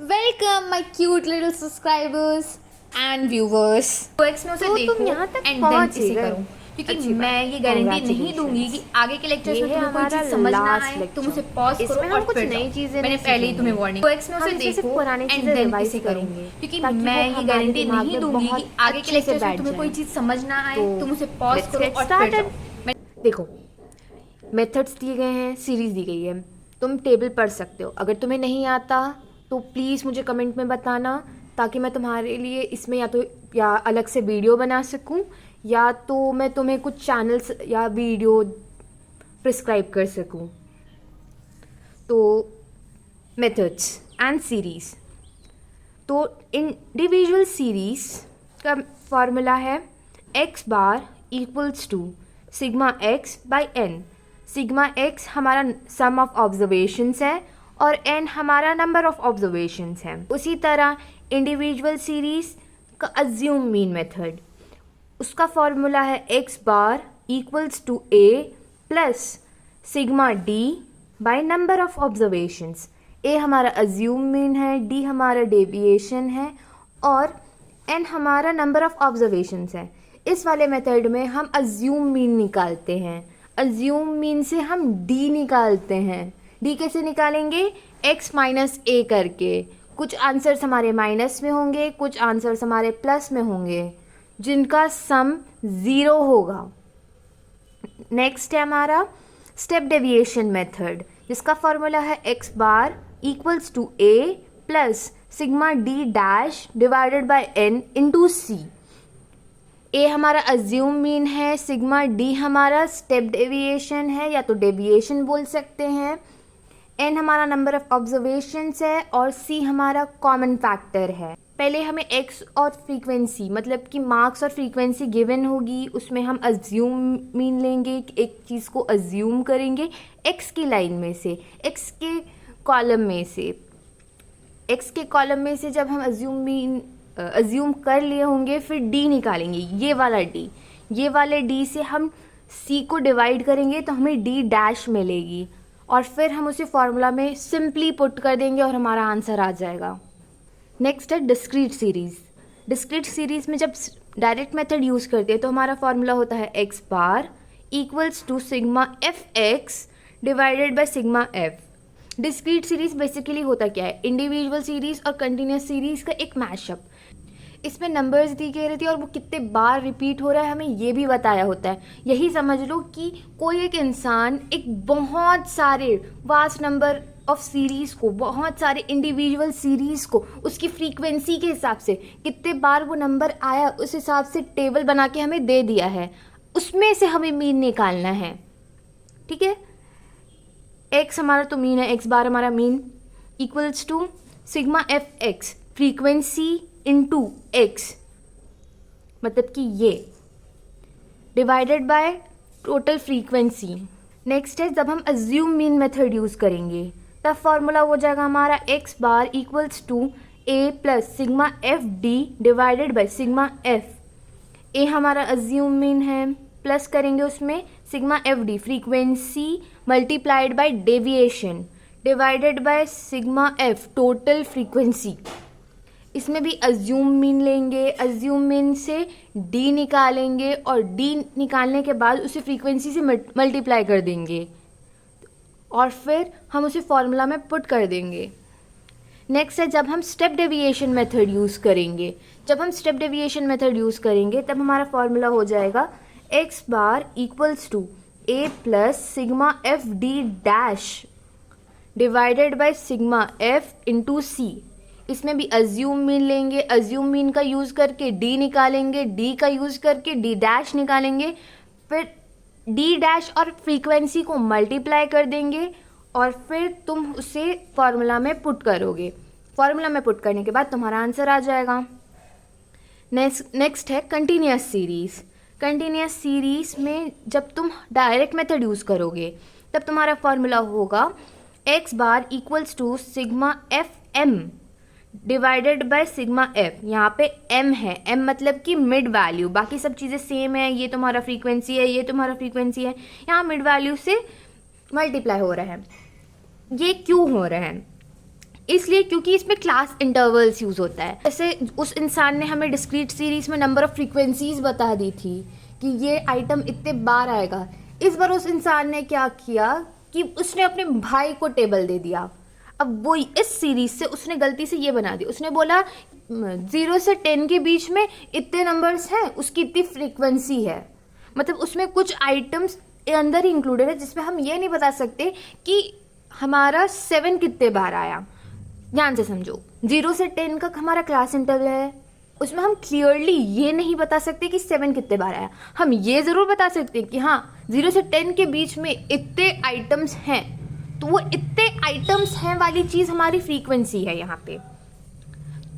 Welcome my cute little subscribers and viewers. तो x में उसे तो देखो तुम यहाँ तक एंड देन पहुँच इसे ही गए। करो, क्योंकि अच्छी बात। मैं ये गारंटी नहीं दूंगी कि आगे के लेक्चर्स में तुम्हें कोई चीज समझ ना आए, तुम उसे पॉज करो इसमें हम और कुछ फिर नई जाओ। चीजें मैंने नहीं पहले ही तुम्हें सीखेंगे। वार्निंग। तो एक्स में उसे हम इसे सिर्फ देखो पुरानी एंड चीजें देन रिवाइज इसे करो, करेंगे क्योंकि ताकि मैं वो ये हमारे गारंटी दिमाग नहीं में दूंगी कि बहुत आगे के अच्छे से लेक्चर्स में बैठ तुम्हें कोई जाए। चीज समझ ना आए, तो तुम उसे पॉज let's करो get और फिर started। जाओ। देखो, मेथड्स दिए गए हैं, सीरीज दी गई है, तुम टेबल पढ़ सकते हो। अगर तुम्हें नहीं आता तो प्लीज़ मुझे कमेंट में बताना, ताकि मैं तुम्हारे लिए इसमें या अलग से वीडियो बना सकूं, या तो मैं तुम्हें कुछ चैनल्स या वीडियो प्रिस्क्राइब कर सकूं। तो मेथड्स एंड सीरीज। तो इंडिविजुअल सीरीज का फॉर्मूला है x bar equals to sigma x by n. Sigma x हमारा सम ऑफ ऑब्जर्वेशंस है और एन हमारा नंबर ऑफ ऑब्जर्वेशंस है। उसी तरह इंडिविजुअल सीरीज का अज्यूम मीन मेथड, उसका फॉर्मूला है x bar equals to A plus sigma D by number of observations. A हमारा अज्यूम मीन है, डी हमारा डेविएशन है और एन हमारा नंबर ऑफ ऑब्जर्वेशंस है। इस वाले मेथड में हम अज्यूम मीन निकालते हैं। अज्यूम मीन से हम डी निकालते हैं। डी कैसे निकालेंगे? एक्स माइनस ए करके। कुछ आंसर्स हमारे माइनस में होंगे, कुछ आंसर्स हमारे प्लस में होंगे, जिनका सम 0 होगा। नेक्स्ट है हमारा स्टेप डेविएशन मेथड, जिसका फॉर्मूला है x bar equals to A plus sigma D dash divided by N into C. A हमारा अज्यूम मीन है, सिग्मा डी हमारा स्टेप डेविएशन है या तो डेविएशन बोल सकते हैं, एन हमारा नंबर ऑफ ऑब्जर्वेशंस है और सी हमारा कॉमन फैक्टर है। पहले हमें एक्स और फ्रीक्वेंसी, मतलब कि मार्क्स और फ्रीक्वेंसी गिवन होगी, उसमें हम अज्यूम मीन लेंगे, एक चीज़ को अज्यूम करेंगे एक्स की लाइन में से, एक्स के कॉलम में से। एक्स के कॉलम में से जब हम अज्यूम कर लिए होंगे, फिर डी निकालेंगे, ये वाला डी। ये वाले डी से हम सी को डिवाइड करेंगे तो हमें डी डैश मिलेगी और फिर हम उसे फॉर्मूला में सिंपली पुट कर देंगे और हमारा आंसर आ जाएगा। नेक्स्ट है डिस्क्रीट सीरीज़। डिस्क्रीट सीरीज़ में जब डायरेक्ट मेथड यूज़ करते हैं तो हमारा फॉर्मूला होता है x bar equals to sigma f x divided by sigma f. Discrete series basically होता क्या है? इंडिविजुअल सीरीज़ और कंटिन्यूस सीरीज़ का एक मैशअप। इसमें नंबर्स दी गई रहती है और वो कितने बार रिपीट हो रहा है हमें ये भी बताया होता है। यही समझ लो कि कोई एक इंसान एक बहुत सारे वास्ट नंबर ऑफ सीरीज़ को, बहुत सारे इंडिविजुअल सीरीज़ को उसकी फ्रीक्वेंसी के हिसाब से कितने बार वो नंबर आया उस हिसाब से टेबल बना के हमें दे दिया है, उसमें से हमें मीन निकालना है। ठीक है, एक्स हमारा तो मीन है, एक्स बार हमारा mean equals to sigma f x frequency into x, मतलब कि ये divided by total frequency. Next है जब हम अज्यूम मीन मेथड यूज़ करेंगे तब फॉर्मूला हो जाएगा हमारा X bar equals to A plus sigma F D divided by sigma F. A हमारा अज्यूम मीन है, प्लस करेंगे उसमें sigma F D frequency multiplied by deviation divided by sigma F total frequency. इसमें भी assume mean लेंगे, assume mean से D निकालेंगे और डी निकालने के बाद उसे फ्रीक्वेंसी से मल्टीप्लाई कर देंगे और फिर हम उसे फॉर्मूला में पुट कर देंगे। नेक्स्ट है जब हम स्टेप डेविएशन मेथड यूज़ करेंगे। जब हम स्टेप डेविएशन मेथड यूज़ करेंगे तब हमारा फॉर्मूला हो जाएगा X bar equals to A plus sigma F D dash divided by sigma F into C. इसमें भी अज्यूम मीन लेंगे, अज्यूम मीन का यूज़ करके डी निकालेंगे, डी का यूज़ करके डी डैश निकालेंगे, फिर डी डैश और फ्रीक्वेंसी को मल्टीप्लाई कर देंगे और फिर तुम उसे फॉर्मूला में पुट करोगे। फॉर्मूला में पुट करने के बाद तुम्हारा आंसर आ जाएगा। नेक्स्ट है कंटिन्यूस सीरीज़। कंटिन्यूस सीरीज़ में जब तुम डायरेक्ट मेथड यूज़ करोगे तब तुम्हारा फॉर्मूला होगा x bar equals to sigma f m divided by sigma f. यहाँ पे एम है, एम मतलब कि मिड वैल्यू, बाकी सब चीज़ें सेम है, ये तुम्हारा फ्रीक्वेंसी है, ये तुम्हारा फ्रीक्वेंसी है, यहाँ मिड वैल्यू से मल्टीप्लाई हो रहा है। ये क्यों हो रहा है? इसलिए क्योंकि इसमें क्लास इंटरवल्स यूज़ होता है। जैसे उस इंसान ने हमें डिस्क्रीट सीरीज में नंबर ऑफ फ्रीक्वेंसीज बता दी थी कि ये आइटम इतने बार आएगा। इस बार उस इंसान ने क्या किया कि उसने अपने भाई को टेबल दे दिया। अब वो इस सीरीज से उसने गलती से ये बना दी, उसने बोला 0 से 10 के बीच में इतने नंबर्स हैं, उसकी इतनी फ्रीक्वेंसी है। मतलब उसमें कुछ आइटम्स अंदर ही इंक्लूडेड है जिसमें हम ये नहीं बता सकते कि हमारा 7 कितने बार आया। ध्यान से समझो, 0 से 10 का हमारा क्लास इंटरवल है, उसमें हम क्लियरली ये नहीं बता सकते कि 7 कितने बार आया। हम ये ज़रूर बता सकते हैं कि हाँ 0 से 10 के बीच में इतने आइटम्स हैं, तो वो इतने आइटम्स हैं वाली चीज़ हमारी फ्रीक्वेंसी है यहाँ पे।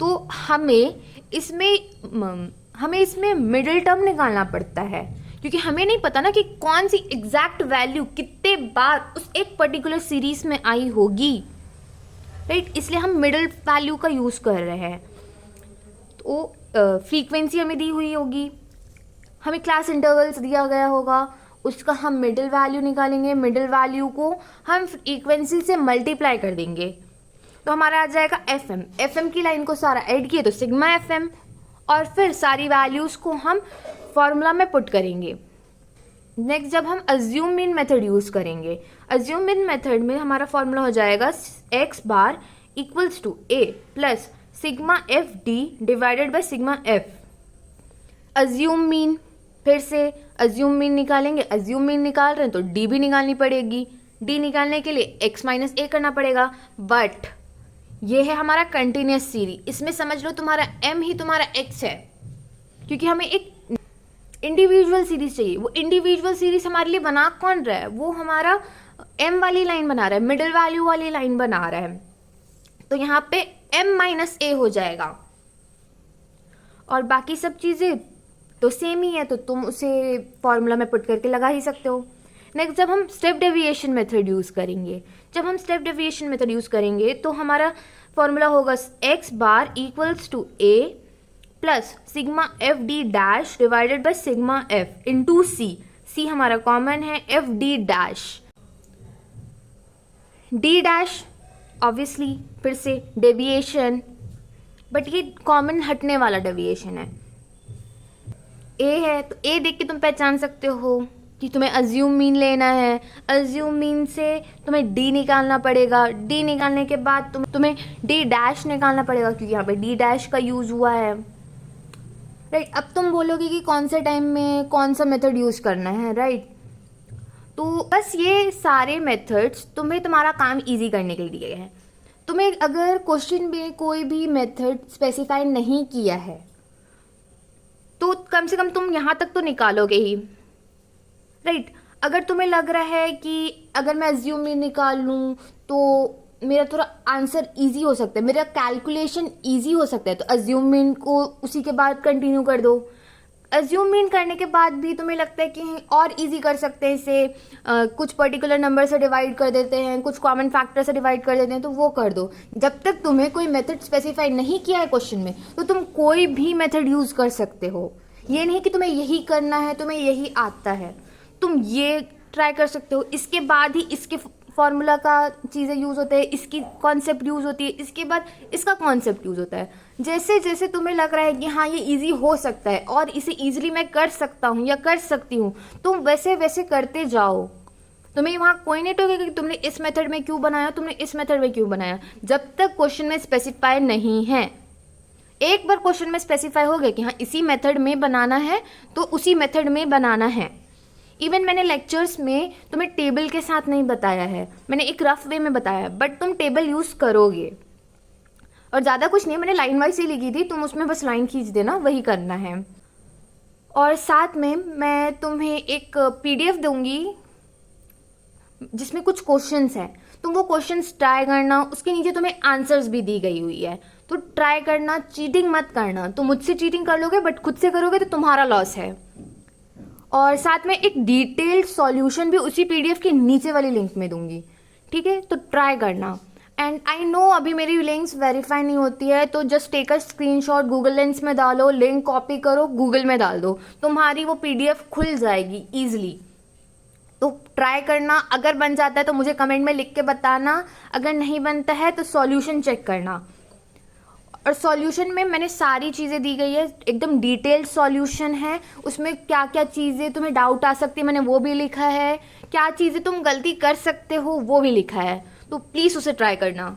तो हमें इसमें मिडिल टर्म निकालना पड़ता है, क्योंकि हमें नहीं पता ना कि कौन सी एग्जैक्ट वैल्यू कितने बार उस एक पर्टिकुलर सीरीज में आई होगी, राइट। इसलिए हम मिडिल वैल्यू का यूज़ कर रहे हैं। तो फ्रीक्वेंसी हमें दी हुई होगी, हमें क्लास इंटरवल्स दिया गया होगा, उसका हम मिडिल वैल्यू निकालेंगे। मिडिल वैल्यू को हम फ्रीक्वेंसी से मल्टीप्लाई कर देंगे, तो हमारा आ जाएगा FM। FM की लाइन को सारा ऐड किए तो सिग्मा FM, और फिर सारी वैल्यूज़ को हम फॉर्मूला में पुट करेंगे। नेक्स्ट जब हम अज्यूम मीन मेथड यूज़ करेंगे, अज्यूम मीन मेथड में हमारा फॉर्मूला हो जाएगा x bar equals to a plus sigma FD divided by sigma F। Assume mean, फिर से अज्यूम मीन निकालेंगे। अज्यूम मीन निकाल रहे हैं तो d भी निकालनी पड़ेगी। d निकालने के लिए x माइनस a करना पड़ेगा। बट ये है हमारा कंटिन्यूस सीरीज, इसमें समझ लो तुम्हारा m ही तुम्हारा x है, क्योंकि हमें एक इंडिविजुअल सीरीज चाहिए। वो इंडिविजुअल सीरीज हमारे लिए बना कौन रहा है, वो हमारा m वाली लाइन बना रहा है, मिडिल वैल्यू वाली लाइन बना रहा है। तो यहाँ पे m माइनस a हो जाएगा, और बाकी सब चीज़ें तो सेम ही है, तो तुम उसे फॉर्मूला में पुट करके लगा ही सकते हो। नेक्स्ट जब हम स्टेप डेविएशन मेथड यूज़ करेंगे, तो हमारा फॉर्मूला होगा x bar equals to a plus sigma FD dash divided by sigma F into C हमारा कॉमन है, FD dash. D dash obviously फिर से डेविएशन, बट ये कॉमन हटने वाला डेविएशन है। A है तो A देख के तुम पहचान सकते हो कि तुम्हें अज्यूम मीन लेना है। अज्यूम मीन से तुम्हें D निकालना पड़ेगा। D निकालने के बाद तुम्हें D डैश निकालना पड़ेगा, क्योंकि यहाँ पे D डैश का यूज़ हुआ है, राइट। अब तुम बोलोगे कि कौन से टाइम में कौन सा मेथड यूज़ करना है, राइट। तो बस ये सारे मेथड्स तुम्हें तुम्हारा काम इजी करने के लिए दिए हैं। तुम्हें अगर क्वेश्चन में कोई भी मेथड स्पेसिफाई नहीं किया है तो कम से कम तुम यहाँ तक तो निकालोगे ही, राइट। अगर तुम्हें लग रहा है कि अगर मैं अज्यूम मीन निकाल लूँ तो मेरा थोड़ा आंसर इजी हो सकता है, मेरा कैलकुलेशन इजी हो सकता है, तो अज्यूम मीन को उसी के बाद कंटिन्यू कर दो। अज्यूम मीन करने के बाद भी तुम्हें लगता है कि और इजी कर सकते हैं इसे, कुछ पर्टिकुलर नंबर से डिवाइड कर देते हैं, कुछ कॉमन फैक्टर से डिवाइड कर देते हैं, तो वो कर दो। जब तक तुम्हें कोई मेथड स्पेसिफाई नहीं किया है क्वेश्चन में, तो तुम कोई भी मेथड यूज़ कर सकते हो। ये नहीं कि तुम्हें यही करना है, तुम्हें यही आता है, तुम ये ट्राई कर सकते हो। इसके बाद ही इसके फॉर्मूला का चीज़ें यूज़ होते हैं, इसकी कॉन्सेप्ट यूज़ होती है, इसके बाद इसका कॉन्सेप्ट यूज़ होता है। जैसे जैसे तुम्हें लग रहा है कि हाँ ये इजी हो सकता है और इसे इजीली मैं कर सकता हूँ या कर सकती हूँ, तुम वैसे वैसे करते जाओ। तुम्हें वहाँ कोई नहीं टोकेगा कि तुमने इस मेथड में क्यों बनाया, तुमने इस मेथड में क्यों बनाया, जब तक क्वेश्चन में स्पेसिफाई नहीं है। एक बार क्वेश्चन में स्पेसिफाई हो गया कि हाँ इसी मेथड में बनाना है, तो उसी मेथड में बनाना है। इवन मैंने लेक्चर्स में तुम्हें टेबल के साथ नहीं बताया है, मैंने एक रफ वे में बताया है, बट तुम टेबल यूज़ करोगे। और ज़्यादा कुछ नहीं, मैंने लाइन वाइज ही लिखी थी, तुम उसमें बस लाइन खींच देना, वही करना है। और साथ में मैं तुम्हें एक PDF दूंगी जिसमें कुछ क्वेश्चंस हैं, तुम वो क्वेश्चंस ट्राई करना, उसके नीचे तुम्हें आंसर्स भी दी गई हुई है, तो ट्राई करना, चीटिंग मत करना। तुम मुझसे चीटिंग कर लोगे बट खुद से करोगे तो तुम्हारा लॉस है। और साथ में एक डिटेल्ड सॉल्यूशन भी उसी PDF के नीचे वाली लिंक में दूंगी, ठीक है, तो ट्राई करना। एंड आई नो अभी मेरी लिंक्स वेरीफाई नहीं होती है, तो just take a screenshot, Google lens में डालो, लिंक कॉपी करो, गूगल में डाल दो, तुम्हारी वो PDF खुल जाएगी ईजिली। तो ट्राई करना, अगर बन जाता है तो मुझे कमेंट में लिख के बताना, अगर नहीं बनता है तो सॉल्यूशन चेक करना। और सॉल्यूशन में मैंने सारी चीज़ें दी गई है, एकदम डिटेल्ड सॉल्यूशन है, उसमें क्या क्या चीज़ें तुम्हें डाउट आ सकती है मैंने वो भी लिखा है, क्या चीज़ें तुम गलती कर सकते हो वो भी लिखा है, तो प्लीज़ उसे ट्राई करना।